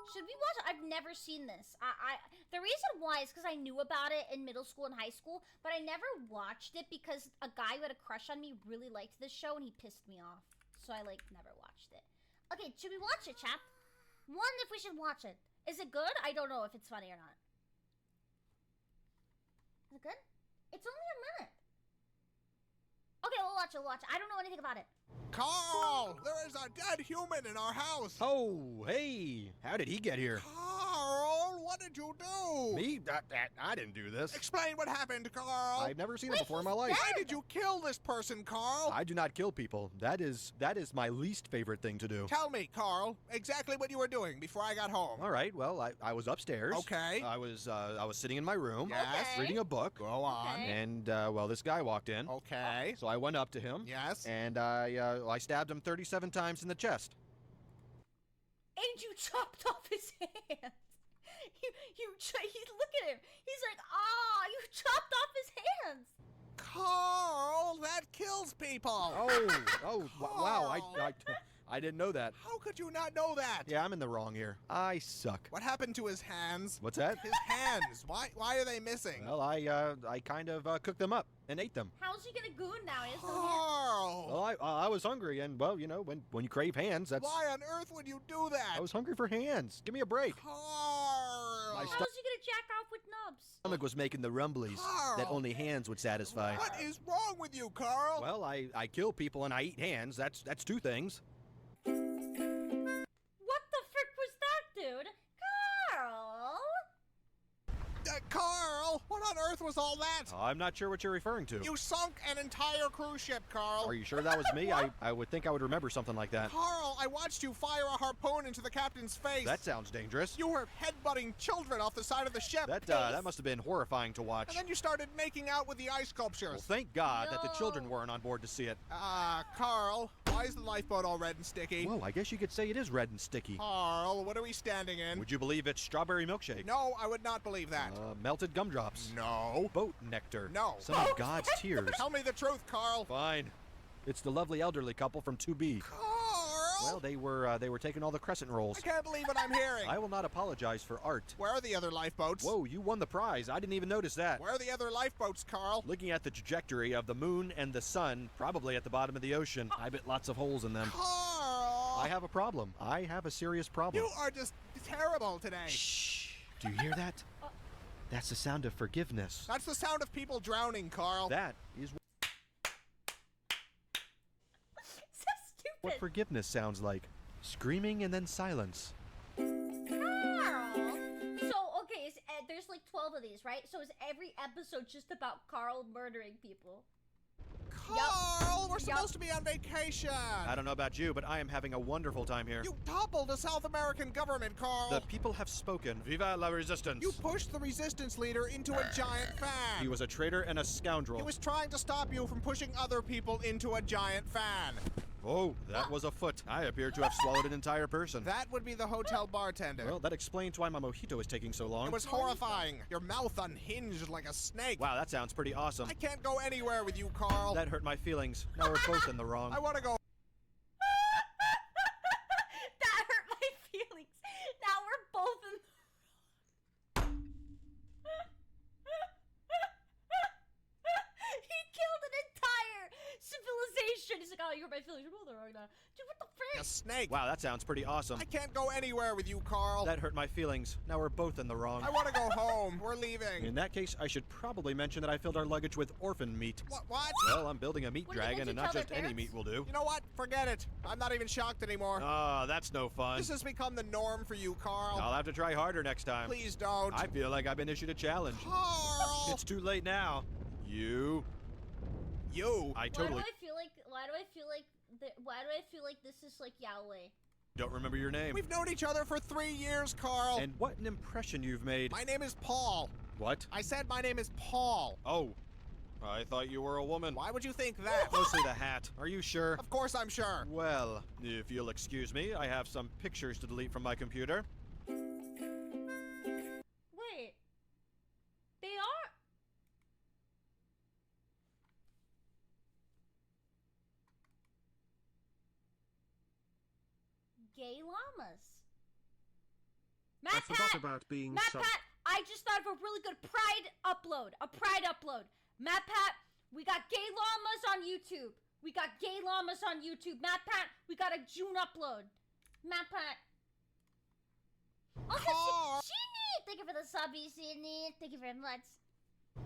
Should we watch it? I've never seen this. The reason why is because I knew about it in middle school and high school, but I never watched it because a guy who had a crush on me really liked this show and he pissed me off. So I, like, never watched it. Okay, should we watch it, chap? One, if we should watch it. Is it good? I don't know if it's funny or not. Is it good? It's only a minute. Okay, we'll watch it, I don't know anything about it. Carl! There is a dead human in our house! Oh, hey! How did he get here? Carl, what did you do? Me? I didn't do this. Explain what happened, Carl! I've never seen it before in my life. Why did you kill this person, Carl? I do not kill people. That is my least favorite thing to do. Tell me, Carl, exactly what you were doing before I got home. All right, well, I was upstairs. Okay. I was sitting in my room. Yes. Reading a book. Go on. Okay. And, well, this guy walked in. Okay. So I went up to him. Yes. And I stabbed him 37 times in the chest. And you chopped off his hands. Look at him. He's like, you chopped off his hands. Carl, that kills people! Wow, I didn't know that. How could you not know that? Yeah, I'm in the wrong here. I suck. What happened to his hands? What's that? His hands. Why are they missing? Well, I kind of cooked them up and ate them. How's he gonna goon now? He has no hands. Carl! Well, I was hungry, and, well, you know, when you crave hands, that's... Why on earth would you do that? I was hungry for hands. Give me a break. Carl! My How's he gonna jack off with nubs? stomach was making the rumblies Carl! that only hands would satisfy. What is wrong with you, Carl? Well, I kill people and I eat hands. That's two things. What the frick was that, dude? Carl! Carl, what on earth was all that? I'm not sure what you're referring to. You sunk an entire cruise ship, Carl. Are you sure that was me? I would think I would remember something like that. Carl, I watched you fire a harpoon into the captain's face. That sounds dangerous. You were headbutting children off the side of the ship. That must have been horrifying to watch. And then you started making out with the ice sculptures. Well, thank God that the No. children weren't on board to see it. Carl, why is the lifeboat all red and sticky? Whoa, I guess you could say it is red and sticky. Carl, what are we standing in? Would you believe it's strawberry milkshake? No, I would not believe that. Melted gumdrops. No. Boat nectar. No. Some of God's tears. Tell me the truth, Carl. Fine. It's the lovely elderly couple from 2B. Carl! Well, they were taking all the crescent rolls. I can't believe what I'm hearing. I will not apologize for art. Where are the other lifeboats? Whoa, you won the prize. I didn't even notice that. Where are the other lifeboats, Carl? Looking at the trajectory of the moon and the sun, probably at the bottom of the ocean, I bet lots of holes in them. Carl! I have a problem. I have a serious problem. You are just terrible today. Shh. Do you hear that? That's the sound of forgiveness. That's the sound of people drowning, Carl. That is So stupid. what forgiveness sounds like. Screaming and then silence. Carl! So, okay, there's like 12 of these, right? So is every episode just about Carl murdering people? Carl, we're supposed to be on vacation. I don't know about you, but I am having a wonderful time here. You toppled the South American government, Carl. The people have spoken. Viva la resistance. You pushed the resistance leader into a giant fan. He was a traitor and a scoundrel. He was trying to stop you from pushing other people into a giant fan. Oh, that was a foot. I appear to have swallowed an entire person. That would be the hotel bartender. Well, that explains why my mojito is taking so long. It was horrifying. Your mouth unhinged like a snake. Wow, that sounds pretty awesome. I can't go anywhere with you, Carl. That hurt my feelings. Now we're both in the wrong. I want to go. That hurt my feelings. Now we're both in. He killed an entire civilization. He's like, oh, you hurt my feelings. You're both wrong now. Dude, what the frick? A snake. Wow, that sounds pretty awesome. I can't go anywhere with you, Carl. That hurt my feelings. Now we're both in the wrong. I want to go home. We're leaving. In that case, I should probably mention that I filled our luggage with orphan meat. What? Well, I'm building a meat What, are you dragon, and going not to just tell any their meat will do. You know what? Forget it. I'm not even shocked anymore. Ah, that's no fun. This has become the norm for you, Carl. I'll have to try harder next time. Please don't. I feel like I've been issued a challenge. Carl! It's too late now. You. I totally Why do I feel like this is like Yahweh? don't remember your name. We've known each other for 3 years, Carl. And what an impression you've made. My name is Paul. What? I said my name is Paul. Oh, I thought you were a woman. Why would you think that? Mostly the hat. Are you sure? Of course I'm sure. Well, if you'll excuse me, I have some pictures to delete from my computer. Wait. They are. Gay llamas. Matt I forgot Pat, about being Matt sub. Pat, I just thought of a really good pride upload. A pride upload. Matt Pat, we got gay llamas on YouTube. We got gay llamas on YouTube. Matt Pat, we got a June upload. Matt Pat. Also, Carl. Sydney! Thank you for the subby, Sydney. Thank you very much.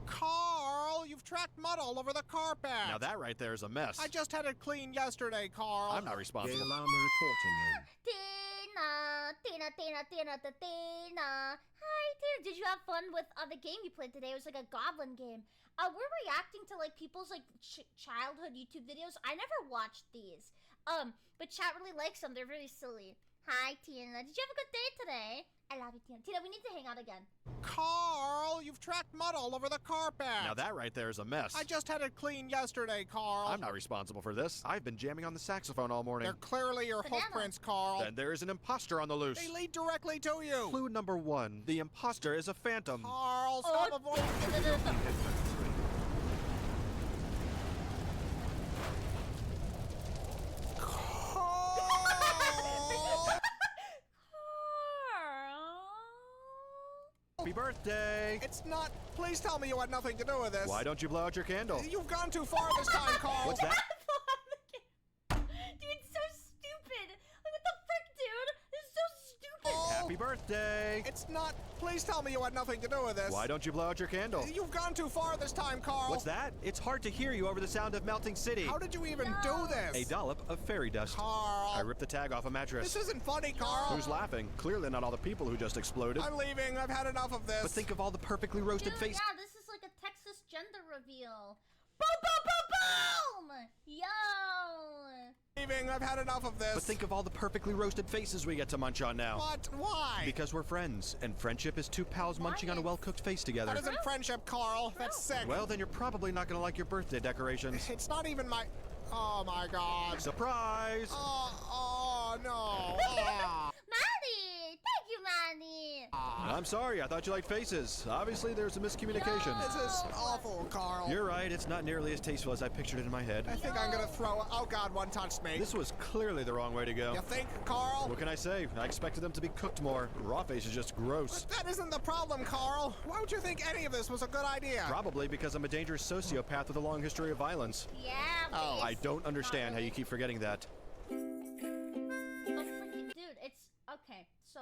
Carl, you've tracked mud all over the carpet. Now that right there is a mess. I just had it cleaned yesterday, Carl. I'm not Gay responsible. llama reporting in. Tina. Hi, Tina. Did you have fun with the game you played today? It was like a goblin game. We're reacting to like people's like childhood YouTube videos. I never watched these. But chat really likes them. They're really silly. Hi, Tina. Did you have a good day today? I love you, Tina. Tina, we need to hang out again. Carl, you've tracked mud all over the carpet. Now that right there is a mess. I just had it cleaned yesterday, Carl. I'm not responsible for this. I've been jamming on the saxophone all morning. They're clearly your Banana. hoof prints, Carl. Then there is an imposter on the loose. They lead directly to you. Clue number 1. The imposter is a phantom. Carl, stop avoiding. Happy birthday! It's not. Please tell me you had nothing to do with this. Why don't you blow out your candle? You've gone too far this time, Carl. What's that? Dude, so stupid. Like, what the frick, dude? This is so stupid. Happy birthday! It's not. Please tell me you had nothing to do with this. Why don't you blow out your candle? You've gone too far this time, Carl. What's that? It's hard to hear you over the sound of melting city. How did you even do this? A dollop of fairy dust. Carl. I ripped the tag off a mattress. This isn't funny, Carl. Who's laughing? Clearly not all the people who just exploded. I'm leaving. I've had enough of this. But think of all the perfectly roasted Dude, faces. yeah, this is like a Texas gender reveal. Boom, boom, boom, boom! Yo! Leaving. I've had enough of this. But think of all the perfectly roasted faces we get to munch on now. But why? Because we're friends, and friendship is two pals munching on a Why? well-cooked face together. That isn't friendship, Carl. That's sick. Well, then you're probably not gonna like your birthday decorations. It's not even my. Oh my God. Surprise! Oh no. Maddie! Thank you, Maddie! I'm sorry, I thought you liked faces. Obviously, there's a miscommunication. This is awful, Carl. You're right, it's not nearly as tasteful as I pictured it in my head. I think I'm gonna throw. Oh God, one touched me. This was clearly the wrong way to go. You think, Carl? What can I say? I expected them to be cooked more. Raw face is just gross. That isn't the problem, Carl. Why would you think any of this was a good idea? Probably because I'm a dangerous sociopath with a long history of violence. Yeah, Oh, I please. don't understand how you keep forgetting that. Oh, freaking dude, it's okay. So,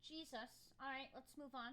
Jesus. All right, let's move on.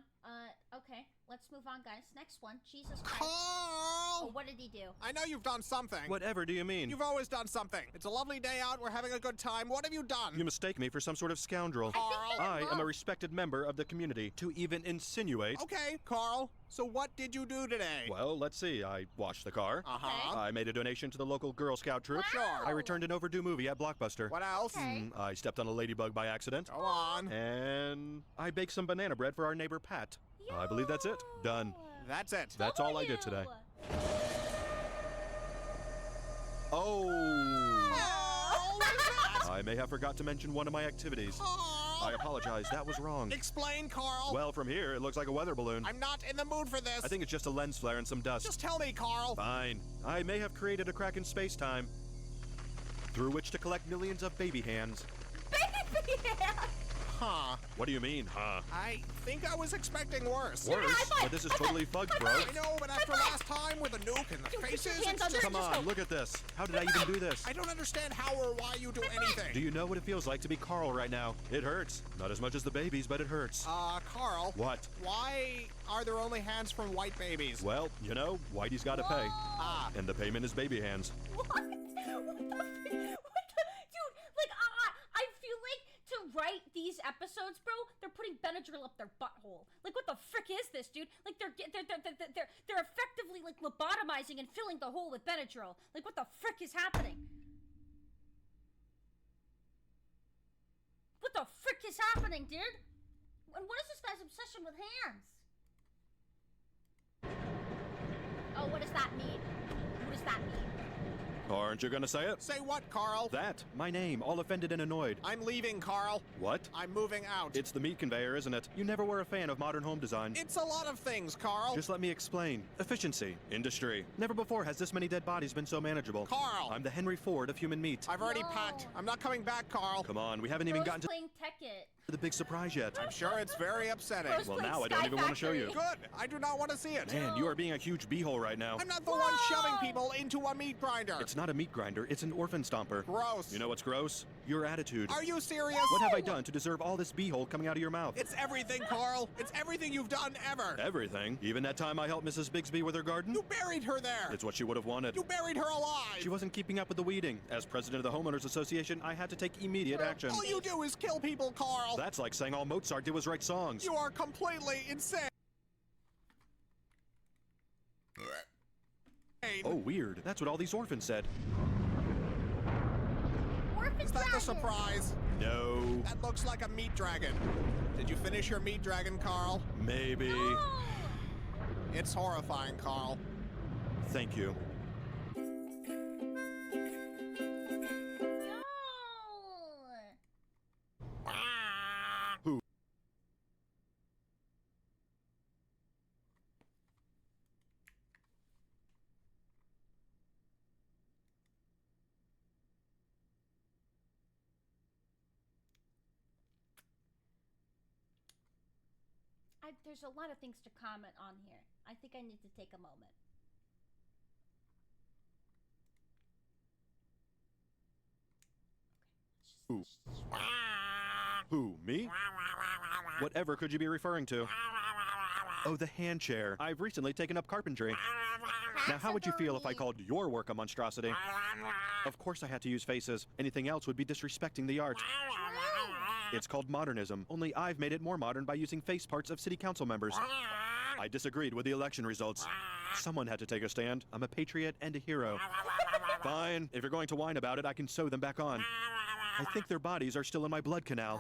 Okay, let's move on, guys. Next one, Jesus Christ. Oh, Carl! what did he do? I know you've done something. Whatever do you mean? You've always done something. It's a lovely day out. We're having a good time. What have you done? You mistake me for some sort of scoundrel. I think they I am a love- respected member of the community. To even insinuate... Okay, Carl. So what did you do today? Well, let's see. I washed the car. Uh-huh. I made a donation to the local Girl Scout troop. Wow. I returned an overdue movie at Blockbuster. What else? Okay. I stepped on a ladybug by accident. Go on. And I baked some banana bread for our neighbor Pat. I believe that's it. Done. That's it. That's all I did today. Oh! Carl, what is that? I may have forgot to mention one of my activities. I Carl! apologize, that was wrong. Explain, Carl. Well, from here, it looks like a weather balloon. I'm not in the mood for this. I think it's just a lens flare and some dust. Just tell me, Carl. Fine. I may have created a crack in space-time through which to collect millions of baby hands. Baby! Huh. What do you mean, huh? I think I was expecting worse. Worse? high five, But this is high totally five, fucked, high bro. five. I know, but after last time with the nuke and the Dude, put your faces, hands it's under just... it. Come on, look at this. How did I even do this? I don't understand how or why you do anything. Do you know what it feels like to be Carl right now? It hurts. Not as much as the babies, but it hurts. Carl. What? Why are there only hands from white babies? Well, you know, Whitey's gotta pay. Ah. And the payment is baby hands. What? What the? Dude, like, I feel like to write these episodes, bro, they're putting Benadryl up their butthole. Like, what the frick is this, dude? Like, they're effectively like lobotomizing and filling the hole with Benadryl. Like, what the frick is happening? What the frick is happening, dude? And what is this guy's obsession with hands? Oh, what does that mean? What does that mean? Aren't you gonna say it? Say what, Carl? That. My name, all offended and annoyed. I'm leaving, Carl. What? I'm moving out. It's the meat conveyor, isn't it? You never were a fan of modern home design. It's a lot of things, Carl. Just let me explain. Efficiency. Industry. Never before has this many dead bodies been so manageable. Carl! I'm the Henry Ford of human meat. I've already No. packed. I'm not coming back, Carl. Come on, we haven't even Bro's gotten to playing Tekkit. the big surprise yet. I'm sure it's very upsetting. Bro's Well, playing now I don't Sky even want to show you. Factory. Good. I do not want to see it. Man, you are being a huge beehole right now. I'm not the one shoving people into a meat grinder. It's not a meat grinder, it's an orphan stomper. Gross. You know what's gross? Your attitude. Are you serious? What have I done to deserve all this beehole coming out of your mouth? It's everything, Carl. It's everything you've done ever. Everything. Even that time I helped Mrs. Bigsby with her garden? You buried her there. It's what she would have wanted. You buried her alive. She wasn't keeping up with the weeding. As president of the Homeowners Association, I had to take immediate action. All you do is kill people, Carl. That's like saying all Mozart did was write songs. You are completely insane. Oh, weird. That's what all these orphans said. Orphan Is that the dragon. surprise? No. That looks like a meat dragon. Did you finish your meat dragon, Carl? Maybe. No. It's horrifying, Carl. Thank you. No. Who? There's a lot of things to comment on here. I think I need to take a moment. Who? Who? Me? Whatever could you be referring to? Oh, the hand chair. I've recently taken up carpentry. Now, how would you feel if I called your work a monstrosity? Of course I had to use faces. Anything else would be disrespecting the art. It's called modernism, only I've made it more modern by using face parts of city council members. I disagreed with the election results. Someone had to take a stand. I'm a patriot and a hero. Fine, if you're going to whine about it, I can sew them back on. I think their bodies are still in my blood canal.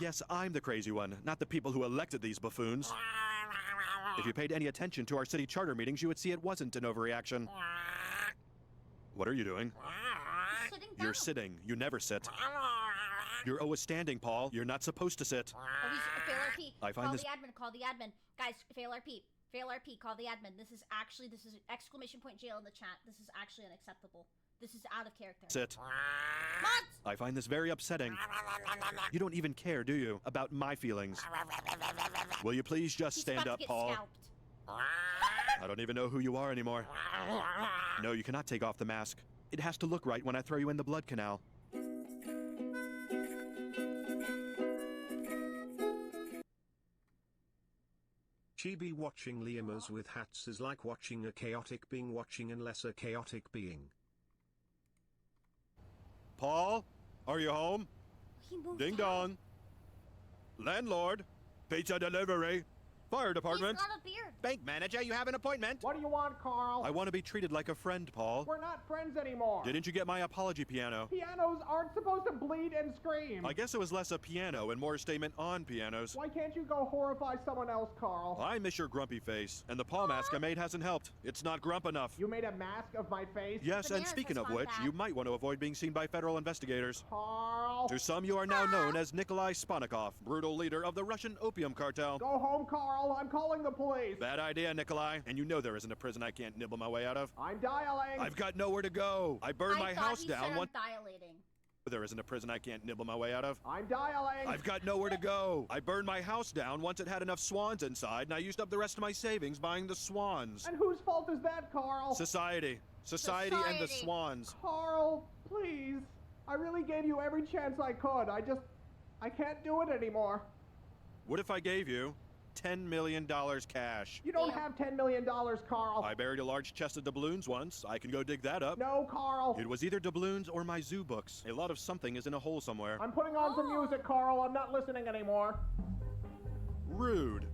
Yes, I'm the crazy one, not the people who elected these buffoons. If you paid any attention to our city charter meetings, you would see it wasn't an overreaction. What are you doing? Sitting down. You're sitting. You never sit. You're always standing, Paul. You're not supposed to sit. Oh, he's fail RP. I find call this- the admin. Call the admin. Guys, fail RP. Fail RP. Call the admin. This is exclamation point jail in the chat. This is actually unacceptable. This is out of character. Sit. Mont! I find this very upsetting. You don't even care, do you, about my feelings? Will you please just He's stand about up, to get Paul? scalped. I don't even know who you are anymore. No, you cannot take off the mask. It has to look right when I throw you in the blood canal. Chibi watching llamas with hats is like watching a chaotic being watching a lesser chaotic being. Paul, are you home? He moved Ding out. dong. Landlord, pizza delivery, fire department. He's got a beard. Bank manager, you have an appointment. What do you want, Carl? I want to be treated like a friend, Paul. We're not friends anymore. Didn't you get my apology piano? Pianos aren't supposed to bleed and scream. I guess it was less a piano and more a statement on pianos. Why can't you go horrify someone else, Carl? I miss your grumpy face, and the paw mask I made hasn't helped. It's not grump enough. You made a mask of my face? Yes, and Bananas speaking of respond which, back. you might want to avoid being seen by federal investigators. Carl. To some, you are now known as Nikolai Sponikov, brutal leader of the Russian opium cartel. Go home, Carl. I'm calling the police. Bad idea, Nikolai. And you know there isn't a prison I can't nibble my way out of. I'm dialing. I've got nowhere to go. I burned my I thought house he down said I'm once. dilating. There isn't a prison I can't nibble my way out of. I'm dialing. I've got nowhere to go. I burned my house down once it had enough swans inside, and I used up the rest of my savings buying the swans. And whose fault is that, Carl? Society. Society and the Society. swans. Carl, please. I really gave you every chance I could. I can't do it anymore. What if I gave you $10 million cash? You don't Damn. have $10 million, Carl. I buried a large chest of doubloons once. I can go dig that up. No, Carl. It was either doubloons or my zoo books. A lot of something is in a hole somewhere. I'm putting on some music, Carl. I'm not listening anymore. Rude.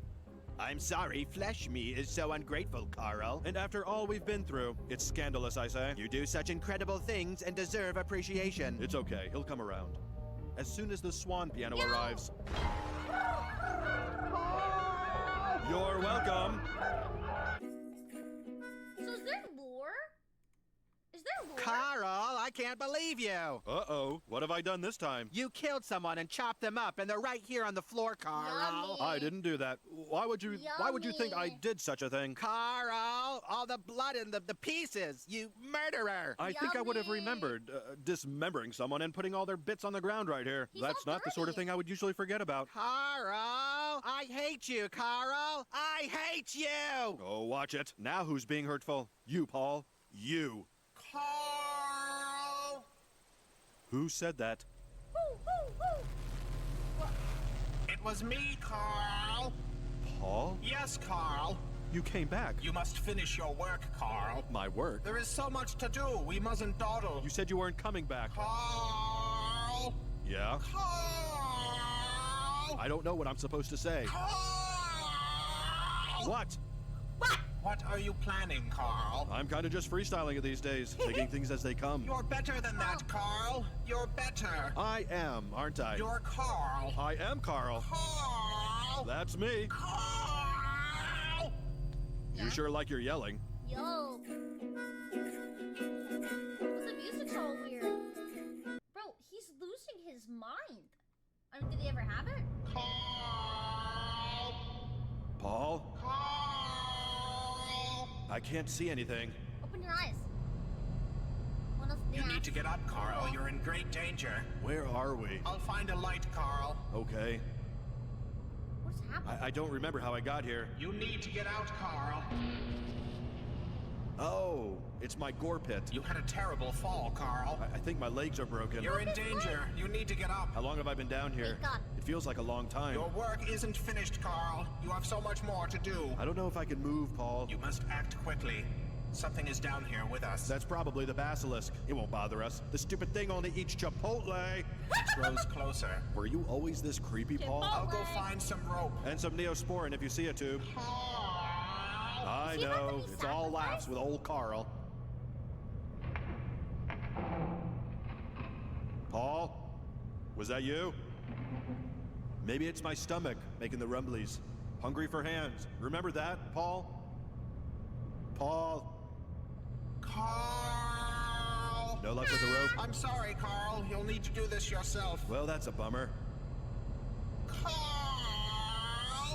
I'm sorry, flesh me is so ungrateful, Carl. And after all we've been through, it's scandalous, I say. You do such incredible things and deserve appreciation. It's okay, he'll come around. As soon as the swan piano arrives. You're welcome. So is there lore? Carl, I can't believe you. Uh-oh. What have I done this time? You killed someone and chopped them up, and they're right here on the floor, Carl. Yummy. I didn't do that. Why would you think I Yummy. did such a thing? Carl, all the blood and the pieces. You murderer. I think I would have Yummy. remembered dismembering someone and putting all their bits on the ground right here. He's That's all not the sort of dirty. thing I would usually forget about. Carl, I hate you, Carl. I hate you. Oh, watch it. Now who's being hurtful? You, Paul. You. Carl! Who said that? Woo, woo, woo. It was me, Carl. Paul? Yes, Carl. You came back. You must finish your work, Carl. My work? There is so much to do. We mustn't dawdle. You said you weren't coming back. Carl! Yeah? Carl! I don't know what I'm supposed to say. Carl! What? What are you planning, Carl? I'm kind of just freestyling it these days, taking things as they come. You're better than that, Carl. You're better. I am, aren't I? You're Carl. I am Carl. Carl! That's me. Carl! You sure like your yelling. Yo. The music's all weird. Bro, he's losing his mind. I mean, did he ever have it? Carl! Paul? Carl! I can't see anything. Open your eyes. One of the You need to get up, Carl. You're in great danger. Where are we? I'll find a light, Carl. Okay. What's happening? I don't remember how I got here. You need to get out, Carl. Oh, it's my gore pit. You had a terrible fall, Carl. I think my legs are broken. You're in danger. You need to get up. How long have I been down here? Thank God. It feels like a long time. Your work isn't finished, Carl. You have so much more to do. I don't know if I can move, Paul. You must act quickly. Something is down here with us. That's probably the basilisk. It won't bother us. The stupid thing only eats Chipotle. It grows closer. Were you always this creepy, Paul? I'll go Chipotle. find some rope. And some Neosporin if you see a tube. Carl! I Is he about to know. be It's all laughs sacrificed? with old Carl. Paul? Was that you? Maybe it's my stomach making the rumblies. Hungry for hands. Remember that, Paul? Paul? Carl! No luck with the rope? I'm sorry, Carl. You'll need to do this yourself. Well, that's a bummer. Carl!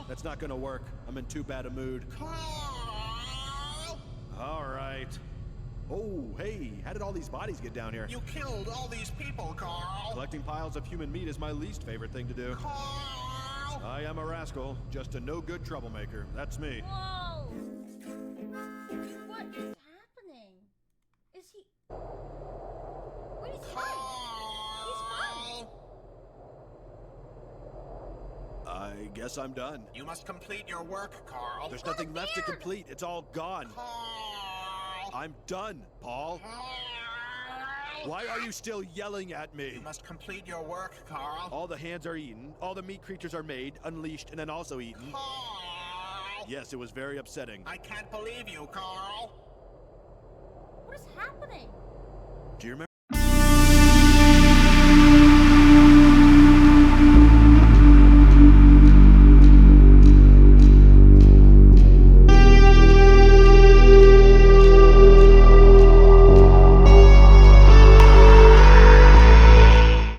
That's not gonna work. I'm in too bad a mood. Carl! All right. Oh, hey, how did all these bodies get down here? You killed all these people, Carl. Collecting piles of human meat is my least favorite thing to do. Carl! I am a rascal, just a no-good troublemaker. That's me. Whoa! What is happening? Is he... Wait, he's fine. He's fine. I guess I'm done. You must complete your work, Carl. There's nothing left to beard. complete. It's all gone. Carl! I'm done, Paul. Carl! Why are you still yelling at me? You must complete your work, Carl. All the hands are eaten, all the meat creatures are made, unleashed, and then also eaten. Carl! Yes, it was very upsetting. I can't believe you, Carl. What is happening? Do you remember?